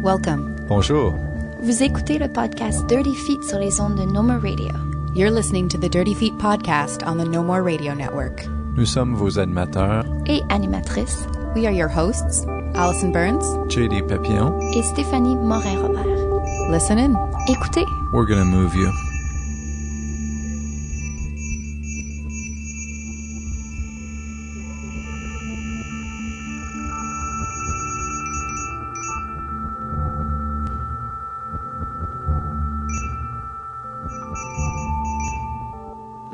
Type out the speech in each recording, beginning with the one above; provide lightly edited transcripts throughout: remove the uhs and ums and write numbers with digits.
Welcome. Bonjour. Vous écoutez le podcast Dirty Feet sur les ondes de No More Radio. You're listening to the Dirty Feet podcast on the No More Radio Network. Nous sommes vos animateurs, Et animatrices. We are your hosts, Allison Burns JD Papillon. Et Stéphanie Morin-Robert. Listen in. Écoutez. We're gonna move you.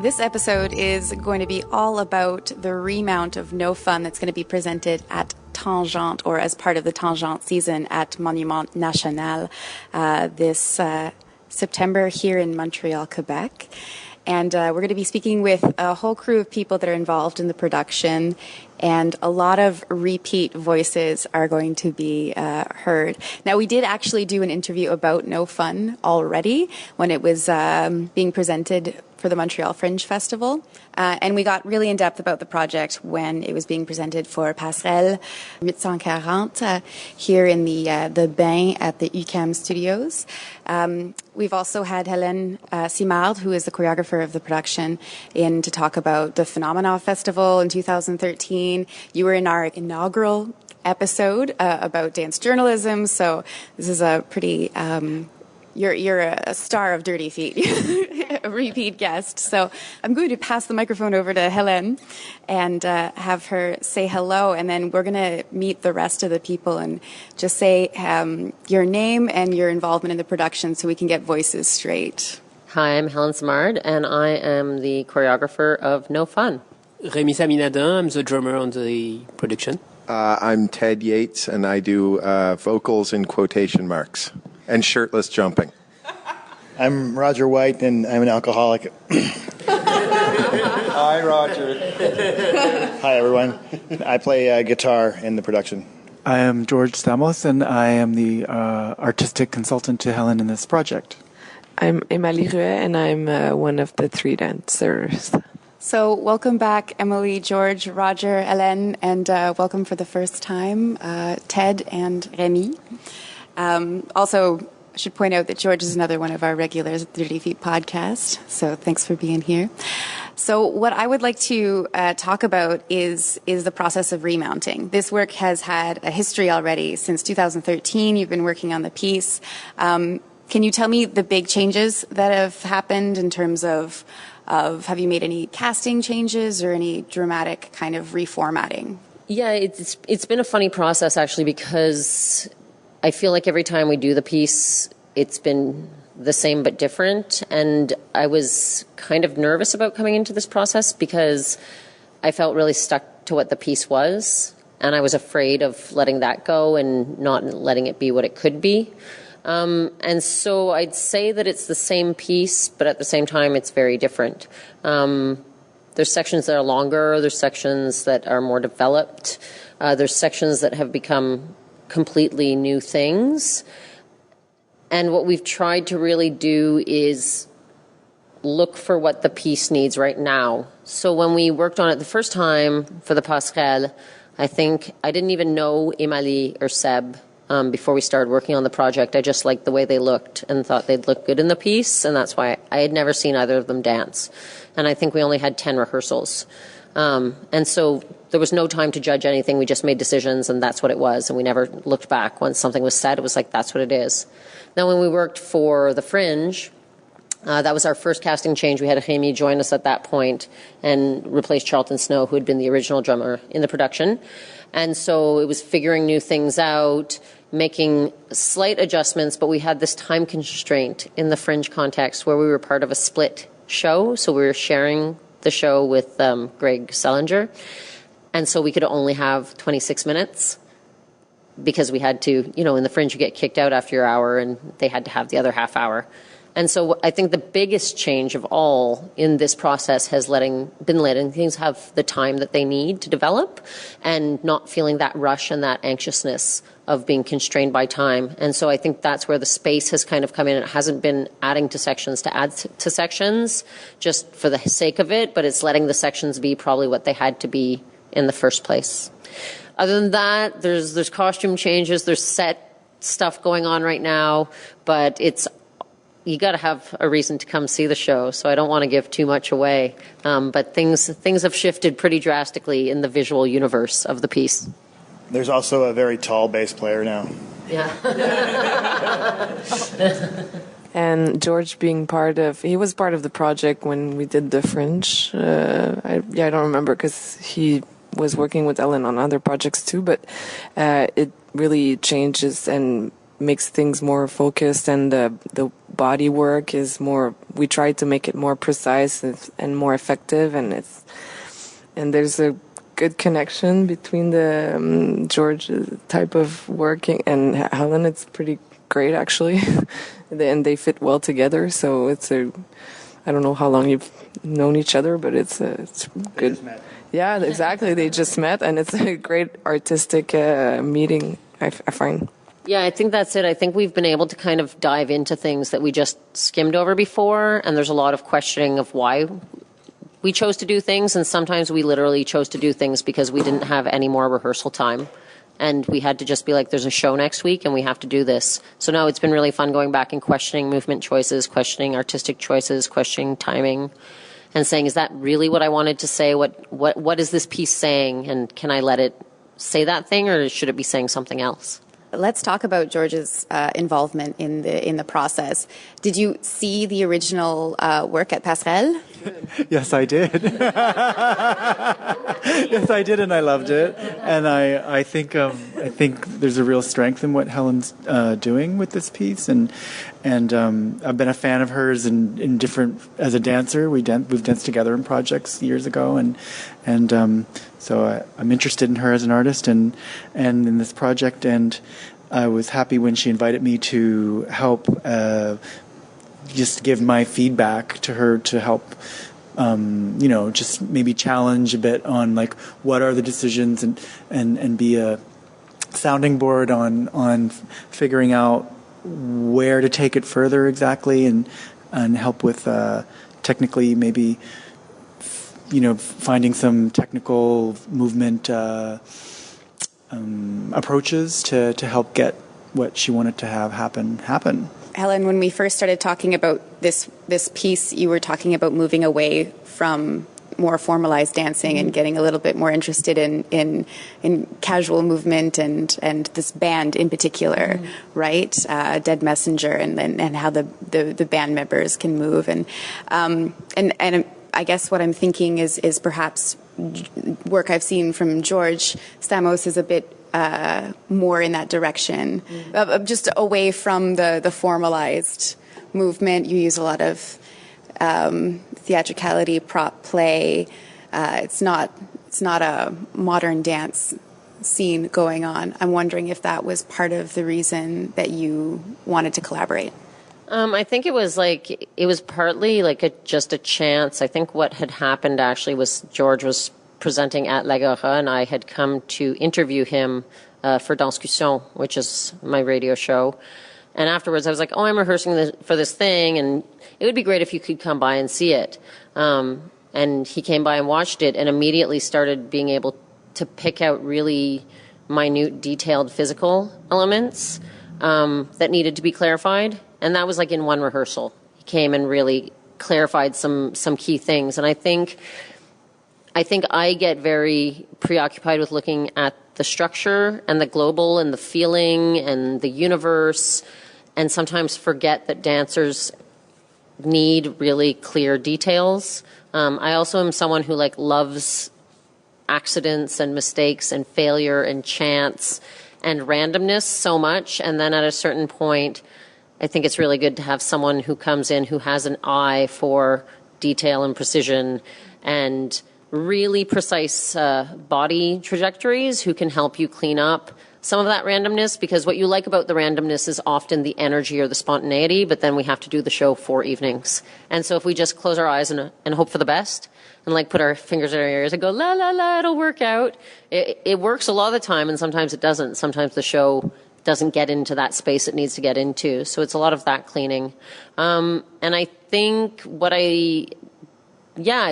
This episode is going to be all about the remount of No Fun that's going to be presented at Tangente, or as part of the Tangente season at Monument National this September here in Montreal, Quebec. And we're going to be speaking with a whole crew of people that are involved in the production, and a lot of repeat voices are going to be heard. Now, we did actually do an interview about No Fun already when it was being presented for the Montreal Fringe Festival. And we got really in-depth about the project when it was being presented for Passerelle 840 here in the Bain at the UQAM Studios. We've also had Hélène Simard, who is the choreographer of the production, in to talk about the Phenomena Festival in 2013. You were in our inaugural episode about dance journalism, so this is a pretty... You're a star of Dirty Feet, a repeat guest. So I'm going to pass the microphone over to Hélène and have her say hello, and then we're going to meet the rest of the people and just say your name and your involvement in the production so we can get voices straight. Hi, I'm Hélène Simard, and I am the choreographer of No Fun. Rémi Saminadin, I'm the drummer on the production. I'm Ted Yates, and I do vocals in quotation marks. And shirtless jumping. I'm Roger White, and I'm an alcoholic. Hi, Roger. Hi, everyone. I play guitar in the production. I am George Stamos, and I am the artistic consultant to Helen in this project. I'm Emily Ruet, and I'm one of the three dancers. So welcome back, Emily, George, Roger, Hélène, and welcome for the first time, Ted and Rémi. Also, I should point out that George is another one of our regulars at the Dirty Feet podcast, so thanks for being here. So what I would like to talk about is the process of remounting. This work has had a history already. Since 2013, you've been working on the piece. Can you tell me the big changes that have happened in terms of have you made any casting changes or any dramatic kind of reformatting? Yeah, it's been a funny process, actually, because I feel like every time we do the piece, it's been the same but different. And I was kind of nervous about coming into this process because I felt really stuck to what the piece was. And I was afraid of letting that go and not letting it be what it could be. And so I'd say that it's the same piece, but at the same time, it's very different. There's sections that are longer. There's sections that are more developed. There's sections that have become completely new things. And what we've tried to really do is look for what the piece needs right now. So when we worked on it the first time for the Passerelle, I think I didn't even know Emily or Seb before we started working on the project. I just liked the way they looked and thought they'd look good in the piece, and that's why I had never seen either of them dance. And I think we only had 10 rehearsals. And so there was no time to judge anything. We just made decisions, and that's what it was. And we never looked back. Once something was said, it was like, that's what it is. Now, when we worked for the Fringe, that was our first casting change. We had Rémi join us at that point and replace Charlton Snow, who had been the original drummer in the production. And so it was figuring new things out, making slight adjustments, but we had this time constraint in the Fringe context where we were part of a split show. So we were sharing the show with Greg Selinger. And so we could only have 26 minutes because we had to, in the Fringe you get kicked out after your hour, and they had to have the other half hour. And so I think the biggest change of all in this process has been letting things have the time that they need to develop and not feeling that rush and that anxiousness of being constrained by time. And so I think that's where the space has kind of come in. It hasn't been adding to sections to add to sections just for the sake of it, but it's letting the sections be probably what they had to be in the first place. Other than that, there's costume changes, there's set stuff going on right now, but you got to have a reason to come see the show, so I don't want to give too much away. But things have shifted pretty drastically in the visual universe of the piece. There's also a very tall bass player now. Yeah. And George he was part of the project when we did the Fringe. I don't remember because he was working with Ellen on other projects too, but it really changes and makes things more focused, and the body work is more, we tried to make it more precise and more effective, and there's a good connection between the George type of working and Helen. It's pretty great actually. And they fit well together, so I don't know how long you've known each other, but it's good. Yeah, exactly. They just met, and it's a great artistic meeting, I find. Yeah, I think that's it. I think we've been able to kind of dive into things that we just skimmed over before, and there's a lot of questioning of why we chose to do things, and sometimes we literally chose to do things because we didn't have any more rehearsal time. And we had to just be like, there's a show next week and we have to do this. So now it's been really fun going back and questioning movement choices, questioning artistic choices, questioning timing, and saying, is that really what I wanted to say? What is this piece saying? And can I let it say that thing, or should it be saying something else? Let's talk about George's involvement in the process. Did you see the original work at Passerelle? Yes, I did. Yes, I did, and I loved it. And I think there's a real strength in what Helen's doing with this piece, and I've been a fan of hers in different, as a dancer. We've danced together in projects years ago, and so I'm interested in her as an artist and in this project, and I was happy when she invited me to help just give my feedback to her to help just maybe challenge a bit on like what are the decisions and be a sounding board on figuring out where to take it further exactly, and help with technically maybe finding some technical movement approaches to help get what she wanted to have happen. Helen, when we first started talking about this piece, you were talking about moving away from more formalized dancing and getting a little bit more interested in casual movement and this band in particular, right? Dead Messenger, and how the band members can move, and I guess what I'm thinking is perhaps work I've seen from George Stamos is a bit more in that direction, just away from the formalized movement. You use a lot of theatricality, prop play. It's not a modern dance scene going on. I'm wondering if that was part of the reason that you wanted to collaborate. I think it was partly just a chance. I think what had happened actually was George was presenting at l'Agora, and I had come to interview him for Danscussion, which is my radio show. And afterwards I was like, I'm rehearsing for this thing, and it would be great if you could come by and see it. And he came by and watched it and immediately started being able to pick out really minute, detailed physical elements that needed to be clarified. And that was like in one rehearsal. He came and really clarified some key things. And I think I get very preoccupied with looking at the structure and the global and the feeling and the universe, and sometimes forget that dancers need really clear details. I also am someone who loves accidents and mistakes and failure and chance and randomness so much. And then at a certain point, I think it's really good to have someone who comes in who has an eye for detail and precision and really precise body trajectories, who can help you clean up some of that randomness, because what you like about the randomness is often the energy or the spontaneity, but then we have to do the show 4 evenings. And so if we just close our eyes and hope for the best and like put our fingers in our ears and go, la, la, la, it'll work out. It works a lot of the time, and sometimes it doesn't. Sometimes the show doesn't get into that space it needs to get into. So it's a lot of that cleaning. And I think I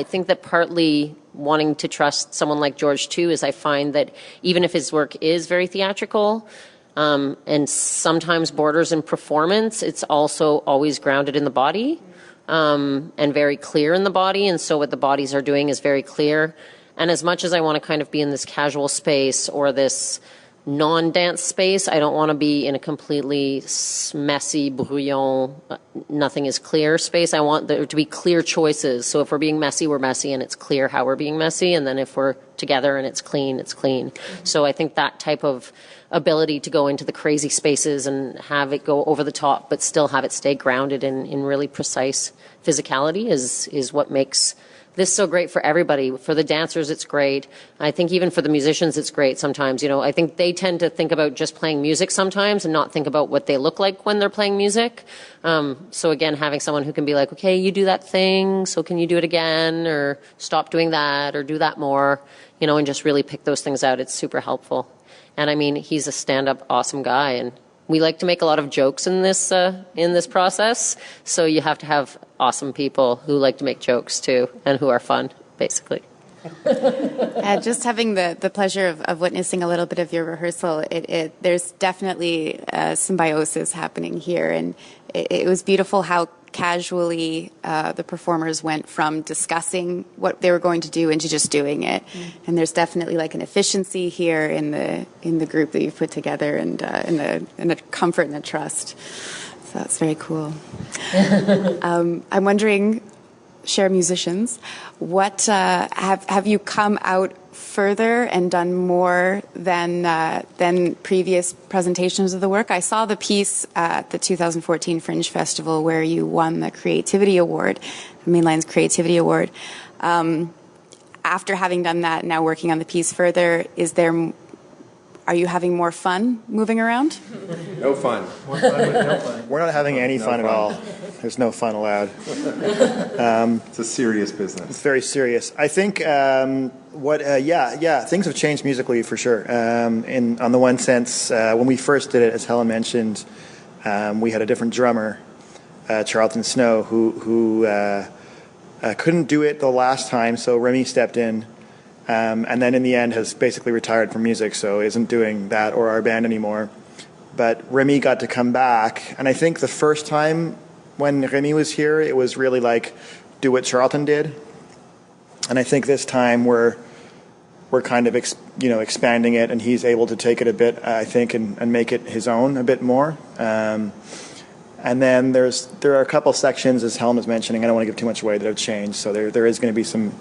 think that partly wanting to trust someone like George too is I find that even if his work is very theatrical and sometimes borders in performance, it's also always grounded in the body and very clear in the body. And so what the bodies are doing is very clear. And as much as I want to kind of be in this casual space or this non-dance space, I don't want to be in a completely messy, brouillon, nothing is clear space. I want there to be clear choices. So if we're being messy, we're messy, and it's clear how we're being messy. And then if we're together and it's clean, it's clean. So I think that type of ability to go into the crazy spaces and have it go over the top, but still have it stay grounded in really precise physicality is what makes this is so great for everybody. For the dancers, it's great. I think even for the musicians, it's great sometimes. I think they tend to think about just playing music sometimes and not think about what they look like when they're playing music. So again, having someone who can be like, okay, you do that thing, so can you do it again? Or stop doing that, or do that more, and just really pick those things out. It's super helpful. And I mean, he's a stand-up awesome guy, and we like to make a lot of jokes in this process. So you have to have awesome people who like to make jokes too, and who are fun, basically. Just having the pleasure of witnessing a little bit of your rehearsal, there's definitely symbiosis happening here, and it was beautiful how casually the performers went from discussing what they were going to do into just doing it. And there's definitely like an efficiency here in the group that you've put together, and in the comfort and the trust. So that's very cool. I'm wondering, Cher musicians, what have you come out further and done more than previous presentations of the work? I saw the piece at the 2014 Fringe Festival where you won the Creativity Award, the Mainline's Creativity Award. After having done that, now working on the piece further, are you having more fun moving around? No fun. More fun with no fun. We're not having any fun at all. There's no fun allowed. It's a serious business. It's very serious. I think things have changed musically for sure. On the one sense, when we first did it, as Helen mentioned, we had a different drummer, Charlton Snow, who couldn't do it the last time, so Remy stepped in. And then in the end has basically retired from music, so isn't doing that or our band anymore. But Remy got to come back, and I think the first time when Remy was here, it was really like, do what Charlton did. And I think this time we're kind of expanding it, and he's able to take it a bit, I think, and make it his own a bit more. And then there are a couple sections, as Helen was mentioning, I don't want to give too much away, that have changed. So there is going to be some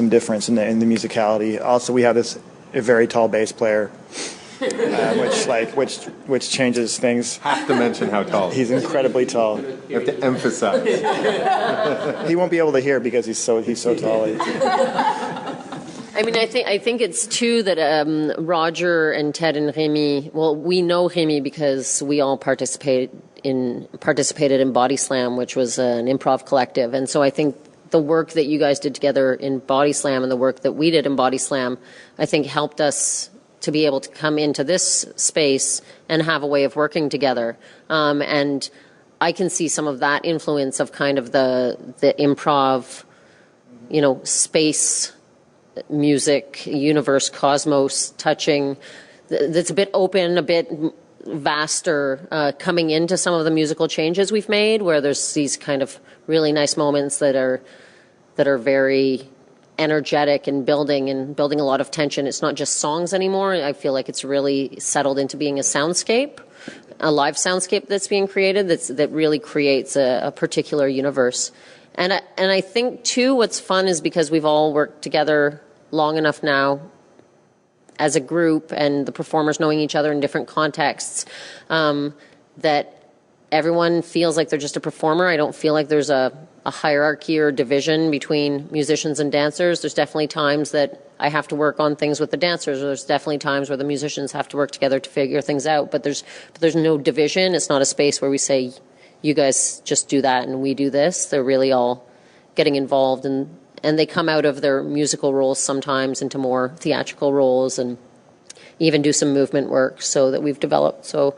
difference in the musicality. Also, we have a very tall bass player, which changes things. Have to mention how tall. He's incredibly tall. You have to emphasize. He won't be able to hear because he's so tall. I mean, I think it's too that Roger and Ted and Remy. Well, we know Remy because we all participated in Body Slam, which was an improv collective, and so I think the work that you guys did together in Body Slam and the work that we did in Body Slam, I think helped us to be able to come into this space and have a way of working together. And I can see some of that influence of kind of the improv, space, music, universe, cosmos touching, that's a bit open, a bit vaster, coming into some of the musical changes we've made, where there's these kind of really nice moments that are very energetic and building a lot of tension. It's not just songs anymore. I feel like it's really settled into being a soundscape, a live soundscape that's being created that really creates a particular universe. And I think too, what's fun is because we've all worked together long enough now as a group, and the performers knowing each other in different contexts, that everyone feels like they're just a performer. I don't feel like there's a a hierarchy or division between musicians and dancers. There's definitely times that I have to work on things with the dancers, or there's definitely times where the musicians have to work together to figure things out. But there's no division. It's not a space where we say, you guys just do that and we do this. They're really all getting involved, and they come out of their musical roles sometimes into more theatrical roles, and even do some movement work so that we've developed. So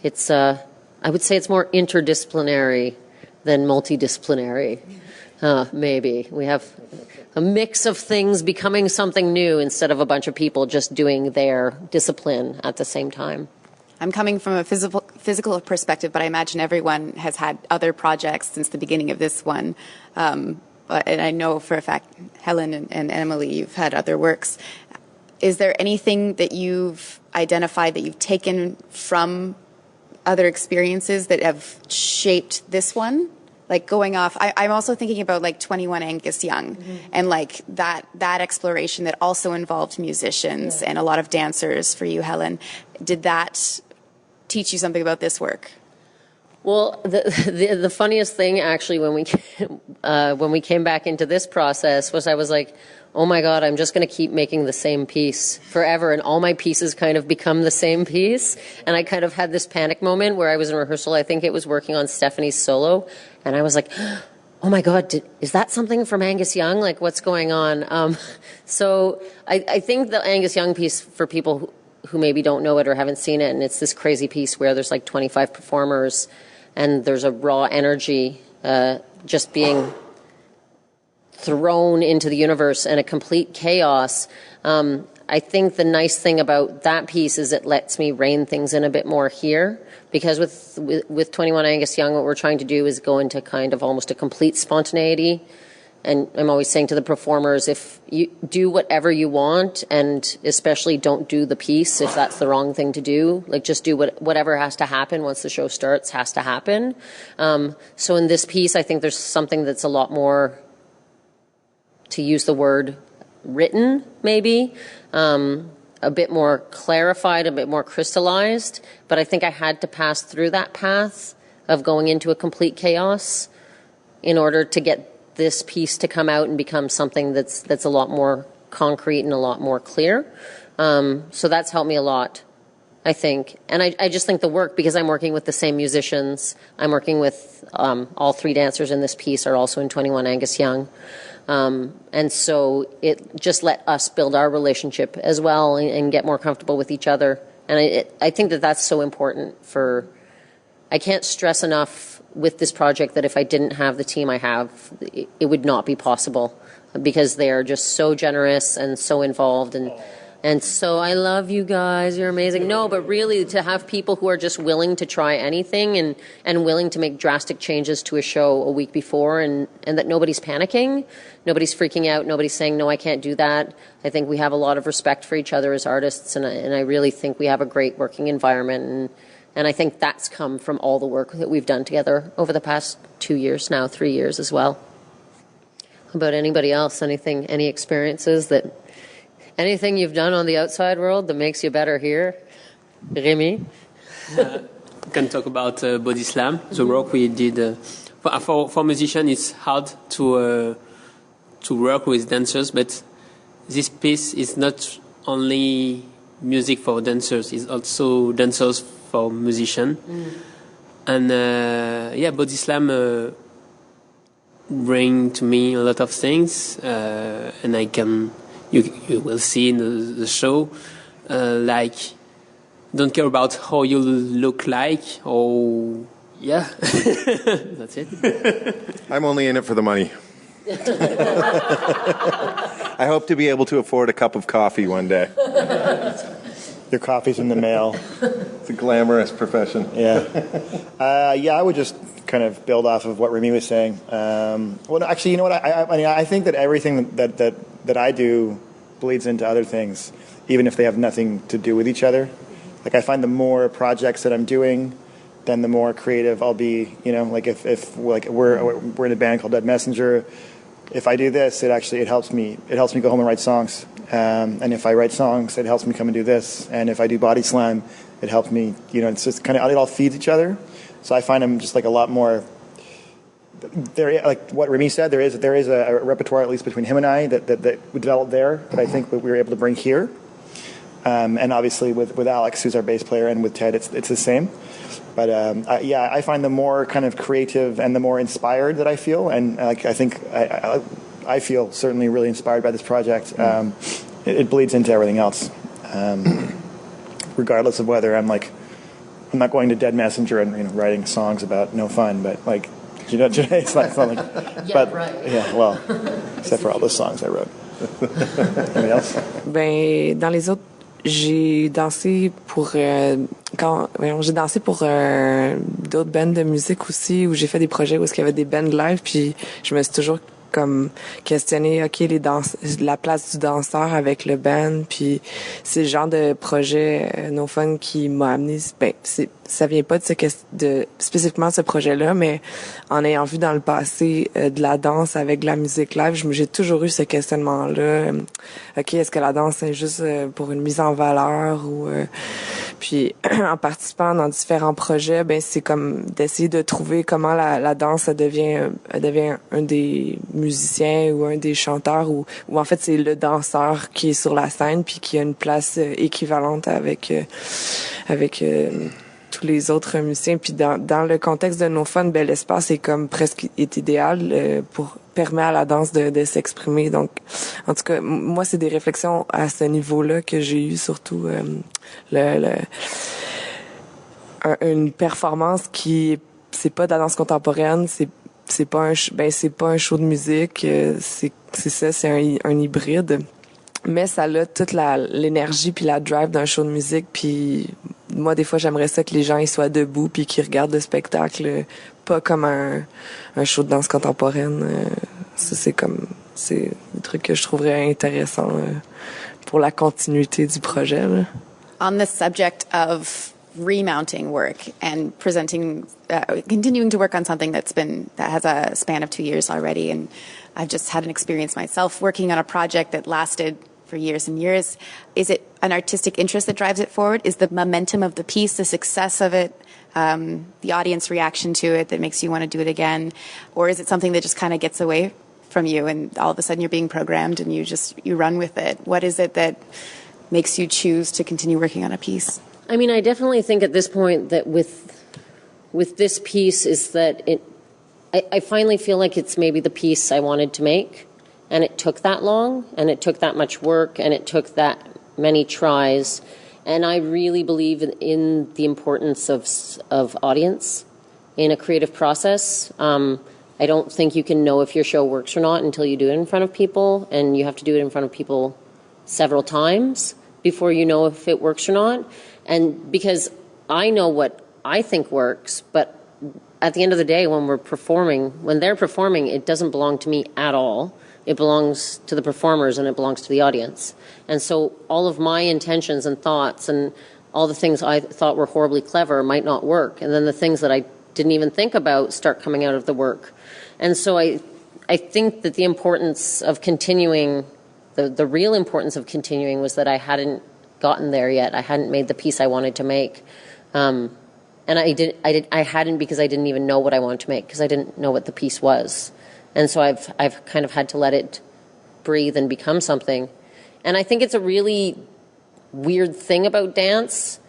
it's, I would say it's more interdisciplinary than multidisciplinary, maybe. We have a mix of things becoming something new instead of a bunch of people just doing their discipline at the same time. I'm coming from a physical perspective, but I imagine everyone has had other projects since the beginning of this one. And I know for a fact, Helen and Emily, you've had other works. Is there anything that you've identified that you've taken from other experiences that have shaped this one? Like going off, I'm also thinking about like 21 Angus Young, and like that exploration that also involved musicians and a lot of dancers for you, Helen. Did that teach you something about this work? Well, the funniest thing actually when we came back into this process was I was like, oh my God, I'm just going to keep making the same piece forever, and all my pieces kind of become the same piece. And I kind of had this panic moment where I was in rehearsal. I think it was working on Stephanie's solo, and I was like, oh my God, is that something from Angus Young? Like, what's going on? So I think the Angus Young piece, for people who maybe don't know it or haven't seen it, and it's this crazy piece where there's like 25 performers, and there's a raw energy just being thrown into the universe and a complete chaos. I think the nice thing about that piece is it lets me rein things in a bit more here, because with 21 Angus Young, what we're trying to do is go into kind of almost a complete spontaneity. And I'm always saying to the performers, if you do whatever you want, and especially don't do the piece if that's the wrong thing to do, like just do whatever has to happen once the show starts has to happen. So in this piece, I think there's something that's a lot more, to use the word, written, maybe, a bit more clarified, a bit more crystallized. But I think I had to pass through that path of going into a complete chaos in order to get this piece to come out and become something that's a lot more concrete and a lot more clear. So that's helped me a lot, I think. And I just think the work, because I'm working with the same musicians, I'm working with all three dancers in this piece are also in 21 Angus Young. And so it just let us build our relationship as well and get more comfortable with each other. And I think that's so important I can't stress enough with this project that if I didn't have the team I have, it would not be possible, because they are just so generous and so involved. And so I love you guys. You're amazing. No, but really to have people who are just willing to try anything and willing to make drastic changes to a show a week before, and that nobody's panicking, nobody's freaking out, nobody's saying, no, I can't do that. I think we have a lot of respect for each other as artists, and I really think we have a great working environment. And I think that's come from all the work that we've done together over the past 2 years now, 3 years as well. How about anybody else? Any experiences anything you've done on the outside world that makes you better here? Rémi? We can talk about Body Slam, the work we did. For musicians, it's hard to work with dancers, but this piece is not only music for dancers, it's also dancers for musicians. And Body Slam bring to me a lot of things, and I can... You will see in the show, like, don't care about how you look like, or, yeah, that's it. I'm only in it for the money. I hope to be able to afford a cup of coffee one day. Your coffee's in the mail. It's a glamorous profession. Yeah. I would just kind of build off of what Remy was saying. Well, actually, you know what? I think that everything that I do bleeds into other things, even if they have nothing to do with each other. Like, I find the more projects that I'm doing, then the more creative I'll be. You know, like if like we're in a band called Dead Messenger. If I do this, it helps me. It helps me go home and write songs. And if I write songs, it helps me come and do this. And if I do Body Slam, it helps me. You know, it's just kind of, it all feeds each other. So I find I'm just like a lot more there, like what Remy said, there is a repertoire, at least between him and I, that we developed there that I think we were able to bring here. And obviously with Alex, who's our bass player, and with Ted, it's the same. But I find the more kind of creative and the more inspired that I feel, and I think I feel certainly really inspired by this project. It bleeds into everything else, regardless of whether I'm not going to Dead Messenger and writing songs about no fun, but like it's not like. Yeah, but right. yeah, well, except for all those songs I wrote. Anybody else? Ben, dans les autres, j'ai dansé pour j'ai dansé pour d'autres bands de musique aussi, où j'ai fait des projets où il y avait des bands live, puis je me suis toujours comme questionné, la place du danseur avec le band, puis c'est le genre de projet No Fun qui m'a amené, ça vient pas de spécifiquement ce projet-là, mais en ayant vu dans le passé de la danse avec de la musique live, j'ai toujours eu ce questionnement-là. Est-ce que la danse c'est juste pour une mise en valeur ou puis en participant dans différents projets, c'est comme d'essayer de trouver comment la danse ça devient un des musiciens ou un des chanteurs ou en fait c'est le danseur qui est sur la scène puis qui a une place équivalente avec tous les autres musiciens. Puis dans le contexte de No Fun, l'espace est comme presque idéal pour permettre à la danse de s'exprimer. Donc, en tout cas, moi, c'est des réflexions à ce niveau-là que j'ai eu, surtout une performance qui c'est pas de la danse contemporaine, c'est pas un show de musique, c'est un hybride. Mais ça a toute l'énergie puis la drive d'un show de musique. Puis moi, des fois, j'aimerais ça que les gens ils soient debout puis qu'ils regardent le spectacle, pas comme un show de danse contemporaine. C'est un truc que je trouverais intéressant pour la continuité du projet. Là. On the subject of remounting work and continuing to work on something that has a span of 2 years already, and I've just had an experience myself working on a project that lasted for years and years. Is it an artistic interest that drives it forward? Is the momentum of the piece, the success of it, the audience reaction to it that makes you want to do it again? Or is it something that just kind of gets away from you and all of a sudden you're being programmed and you run with it? What is it that makes you choose to continue working on a piece? I mean, I definitely think at this point that with this piece is that I finally feel like it's maybe the piece I wanted to make, and it took that long, and it took that much work, and it took that many tries, and I really believe in the importance of audience in a creative process. I don't think you can know if your show works or not until you do it in front of people, and you have to do it in front of people several times before you know if it works or not. And because I know what I think works, but at the end of the day, when they're performing, it doesn't belong to me at all. It belongs to the performers and it belongs to the audience. And so all of my intentions and thoughts and all the things I thought were horribly clever might not work. And then the things that I didn't even think about start coming out of the work. And so I think that the importance of continuing, the real importance of continuing was that I hadn't gotten there yet. I hadn't made the piece I wanted to make. And I hadn't because I didn't even know what I wanted to make because I didn't know what the piece was. And so I've kind of had to let it breathe and become something. And I think it's a really weird thing about dance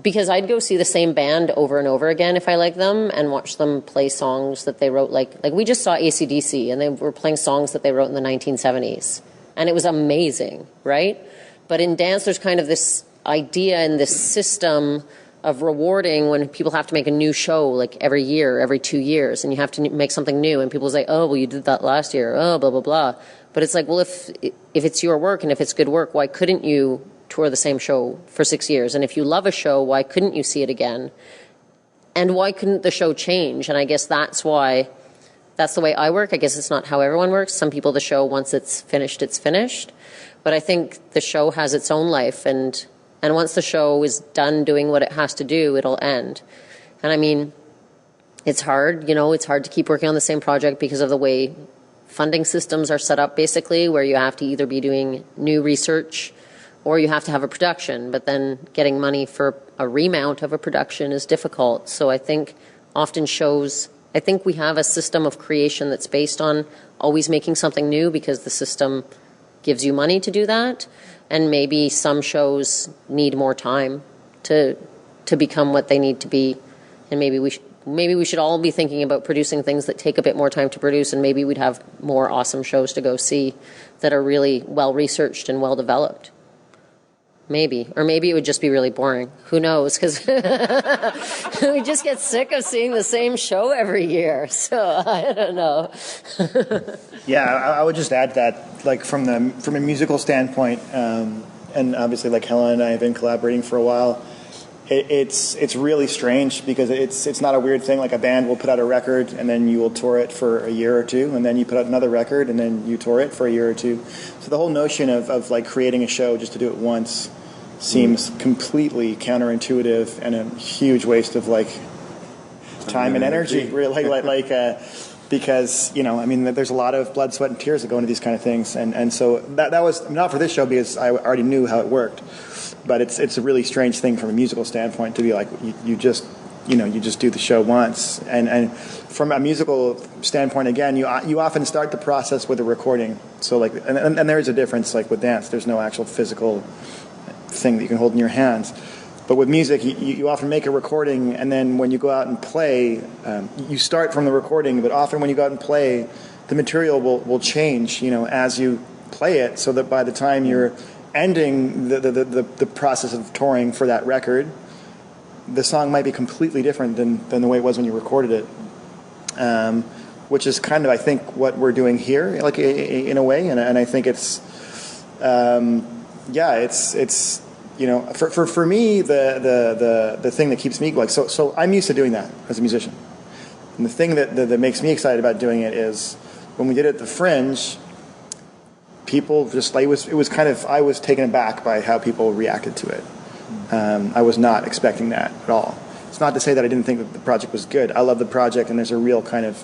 because I'd go see the same band over and over again if I like them and watch them play songs that they wrote. Like we just saw AC/DC and they were playing songs that they wrote in the 1970s. And it was amazing, right? But in dance, there's kind of this idea and this system of rewarding when people have to make a new show like every year, every 2 years, and you have to make something new. And people say, oh, well, you did that last year. Oh, blah, blah, blah. But it's like, well, if it's your work and if it's good work, why couldn't you tour the same show for 6 years? And if you love a show, why couldn't you see it again? And why couldn't the show change? And I guess that's the way I work. I guess it's not how everyone works. Some people, the show, once it's finished, it's finished. But I think the show has its own life, and once the show is done doing what it has to do, it'll end. And I mean, it's hard, it's hard to keep working on the same project because of the way funding systems are set up, basically, where you have to either be doing new research or you have to have a production. But then getting money for a remount of a production is difficult. So I think often shows I think we have a system of creation that's based on always making something new because the system gives you money to do that. And maybe some shows need more time to become what they need to be. And maybe we should all be thinking about producing things that take a bit more time to produce, and maybe we'd have more awesome shows to go see that are really well researched and well developed. Maybe. Or maybe it would just be really boring. Who knows? Because we just get sick of seeing the same show every year. So I don't know. Yeah, I would just add that, like, from a musical standpoint, and obviously, like, Helen and I have been collaborating for a while. It's really strange because it's not a weird thing. Like, a band will put out a record and then you will tour it for a year or two, and then you put out another record and then you tour it for a year or two. So the whole notion of like creating a show just to do it once seems completely counterintuitive and a huge waste of like time and energy. Really, because, you know, I mean, there's a lot of blood, sweat, and tears that go into these kind of things, and so that was not for this show because I already knew how it worked. But it's a really strange thing from a musical standpoint to be like you just do the show once, and from a musical standpoint, again, you often start the process with a recording. So like, and there is a difference. Like with dance, there's no actual physical thing that you can hold in your hands. But with music, you often make a recording, and then when you go out and play, you start from the recording. But often when you go out and play, the material will change, you know, as you play it, so that by the time you're ending the process of touring for that record, the song might be completely different than the way it was when you recorded it, which is kind of, I think, what we're doing here, like in a way, and I think it's it's you know, for me, the thing that keeps me going, so I'm used to doing that as a musician, and the thing that makes me excited about doing it is when we did it at the Fringe. People just like it was kind of, I was taken aback by how people reacted to it. I was not expecting that at all. It's not to say that I didn't think that the project was good. I love the project, and there's a real kind of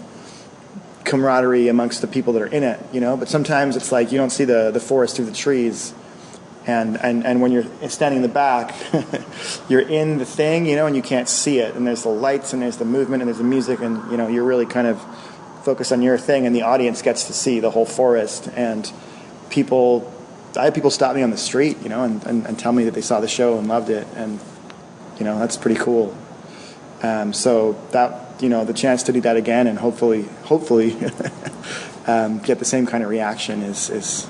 camaraderie amongst the people that are in it, you know. But sometimes it's like you don't see the forest through the trees, and when you're standing in the back, you're in the thing, you know, and you can't see it. And there's the lights, and there's the movement, and there's the music, and you know, you're really kind of focused on your thing, and the audience gets to see the whole forest. And I had people stop me on the street, you know, and tell me that they saw the show and loved it, and you know, that's pretty cool. So that, you know, the chance to do that again and hopefully get the same kind of reaction is it's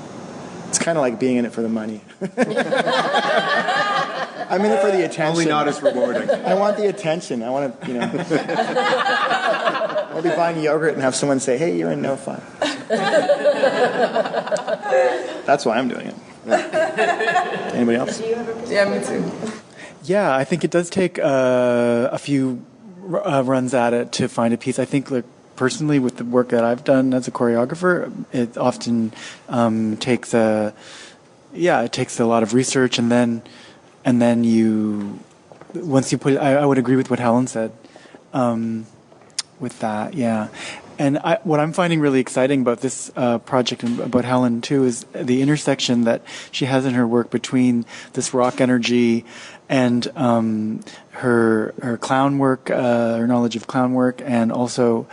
kind of like being in it for the money. I'm in it for the attention. Only not as rewarding. I want the attention. I want to, you know. I'll be buying yogurt and have someone say, "Hey, you're in No Fun." That's why I'm doing it. Anybody else? Yeah, me too. Yeah, I think it does take a few runs at it to find a piece. I think, like, personally, with the work that I've done as a choreographer, it often takes a lot of research, and then you, once you put it, I would agree with what Helen said with that, yeah. And what I'm finding really exciting about this project and about Helen too is the intersection that she has in her work between this rock energy and her clown work, her knowledge of clown work, and also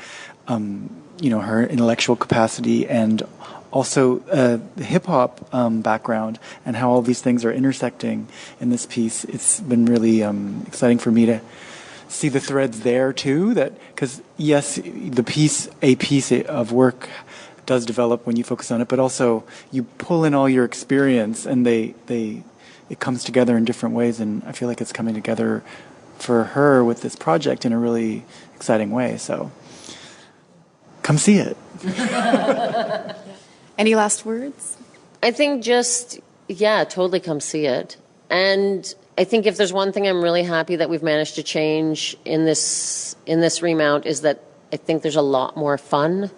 you know, her intellectual capacity, and also the hip hop background, and how all these things are intersecting in this piece. It's been really exciting for me to see the threads there too, that because yes, a piece of work does develop when you focus on it, but also you pull in all your experience, and it comes together in different ways, and I feel like it's coming together for her with this project in a really exciting way. So come see it. Any last words? I think just, yeah, totally come see it. And I think if there's one thing I'm really happy that we've managed to change in this remount is that I think there's a lot more fun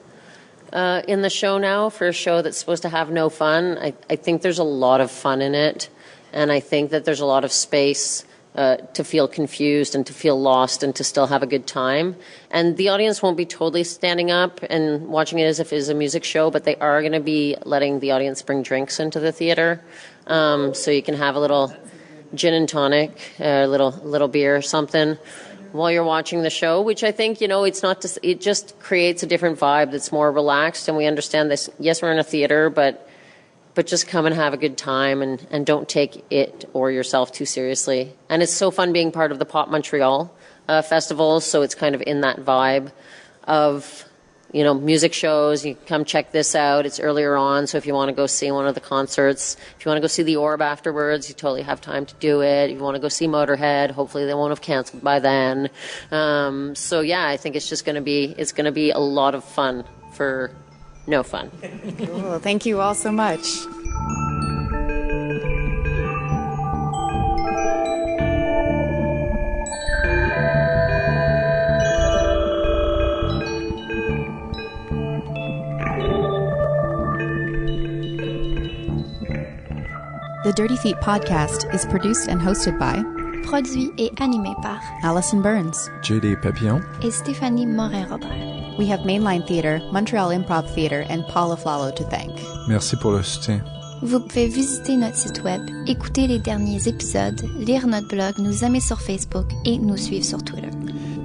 in the show now. For a show that's supposed to have no fun, I think there's a lot of fun in it, and I think that there's a lot of space to feel confused and to feel lost and to still have a good time. And the audience won't be totally standing up and watching it as if it is a music show, but they are going to be letting the audience bring drinks into the theater, so you can have a little gin and tonic, a little beer or something. while you're watching the show, which I think, it's not just, it just creates a different vibe that's more relaxed. And we understand this. Yes, we're in a theater, but just come and have a good time and don't take it or yourself too seriously. And it's so fun being part of the Pop Montreal festival. So it's kind of in that vibe of, music shows. You come check this out. It's earlier on. So if you want to go see one of the concerts, if you want to go see the Orb afterwards, you totally have time to do it. If you want to go see Motorhead, hopefully they won't have canceled by then. So yeah, I think it's going to be a lot of fun for no fun. Cool. Thank you all so much. The Dirty Feet podcast is produced and hosted by Produit et animé par Allison Burns, JD Papillon, et Stéphanie Morin-Robert. We have Mainline Theatre, Montreal Improv Theatre, and Paula Flalo to thank. Merci pour le soutien. Vous pouvez visiter notre site web, écouter les derniers épisodes, lire notre blog, nous aimer sur Facebook et nous suivre sur Twitter.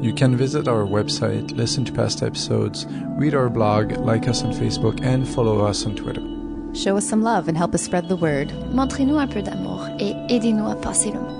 You can visit our website, listen to past episodes, read our blog, like us on Facebook, and follow us on Twitter. Show us some love and help us spread the word. Montrez-nous un peu d'amour et aidez-nous à passer le mot.